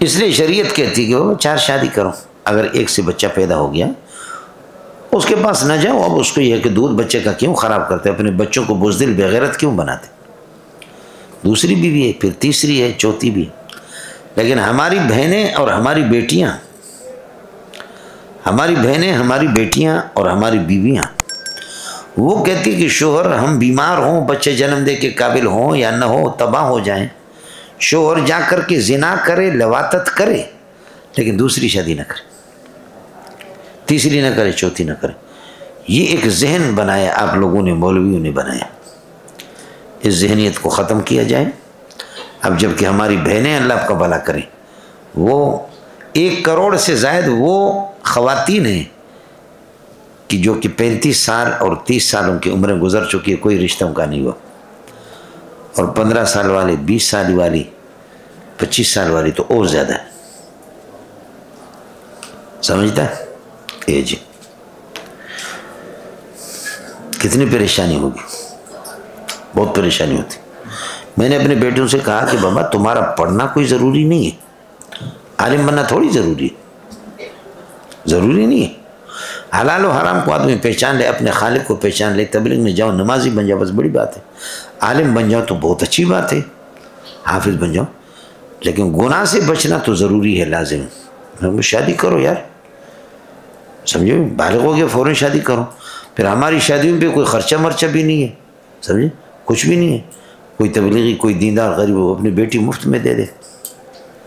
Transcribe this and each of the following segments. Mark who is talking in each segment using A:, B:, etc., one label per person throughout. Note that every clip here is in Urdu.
A: اس لیے شریعت کہتی کہ وہ 4 شادی کرو. اگر ایک سے بچہ پیدا ہو گیا اس کے پاس نہ جاؤ. اب اس کو یہ کہ دودھ بچے کا کیوں خراب کرتے, اپنے بچوں کو بزدل بغیرت کیوں بناتے. دوسری بیوی ہے, پھر تیسری ہے, چوتھی بھی. لیکن ہماری بہنیں اور ہماری بیٹیاں, ہماری بیٹیاں اور ہماری بیویاں, وہ کہتی کہ شوہر ہم بیمار ہوں, بچے جنم دے کے قابل ہوں یا نہ ہو, تباہ ہو جائیں, شوہر جا کر کے زنا کرے, لواطت کرے, لیکن دوسری شادی نہ کرے, تیسری نہ کرے, چوتھی نہ کرے. یہ ایک ذہن بنایا آپ لوگوں نے, مولویوں نے بنایا. اس ذہنیت کو ختم کیا جائے. اب جب کہ ہماری بہنیں اللہ آپ کا بھلا کریں, وہ 1 کروڑ سے زائد وہ خواتین ہیں کہ جو کہ 35 سال اور 30 سالوں کی عمریں گزر چکی ہے, کوئی رشتہ ان کا نہیں ہوا. اور 15 سال والے, 20 سال والی, 25 سال والی تو اور زیادہ ہے. سمجھتا ہے اے جی کتنی پریشانی ہوگی, بہت پریشانی ہوتی. میں نے اپنے بیٹوں سے کہا کہ بابا تمہارا پڑھنا کوئی ضروری نہیں ہے, عالم بننا تھوڑی ضروری ہے, ضروری نہیں ہے. حلال و حرام کو آدمی پہچان لے, اپنے خالق کو پہچان لے, تبلیغ میں جاؤ, نمازی بن جاؤ, بس بڑی بات ہے. عالم بن جاؤ تو بہت اچھی بات ہے, حافظ بن جاؤ, لیکن گناہ سے بچنا تو ضروری ہے, لازم. شادی کرو یار, سمجھو, بالغ ہو گیا فوراً شادی کرو. پھر ہماری شادیوں پہ کوئی خرچہ مرچہ بھی نہیں ہے, سمجھے, کچھ بھی نہیں ہے. کوئی تبلیغی, کوئی دیندار غریب وہ اپنی بیٹی مفت میں دے دے,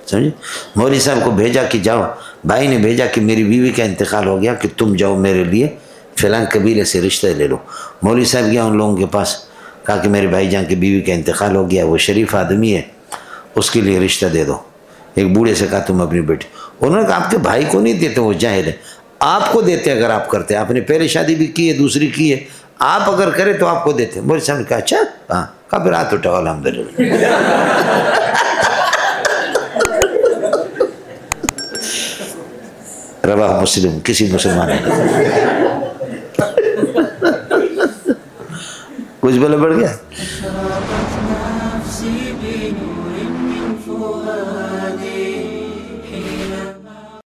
A: سمجھے. مولوی صاحب کو بھیجا کہ جاؤ, بھائی نے بھیجا کہ میری بیوی کا انتقال ہو گیا, کہ تم جاؤ میرے لیے فلاں قبیلے سے رشتہ لے لو. مولوی صاحب گیا ان لوگوں کے پاس, کہا کہ میرے بھائی جان کی بیوی کا انتقال ہو گیا, وہ شریف آدمی ہے, اس کے لیے رشتہ دے دو. ایک بوڑھے سے کہا تم اپنی بیٹی, انہوں نے کہا آپ کے بھائی کو نہیں دیتے, وہ جاہل ہے, آپ کو دیتے اگر آپ کرتے. آپ نے پہلے شادی بھی کی ہے, دوسری کی ہے, آپ اگر کرے تو آپ کو دیتے. مولوی صاحب نے کہا اچھا, ہاں. کہا پھر ہاتھ اٹھاؤ, الحمدللہ. رواہ مسلم, کسی مسلمان نے کچھ بولے بڑھ گیا.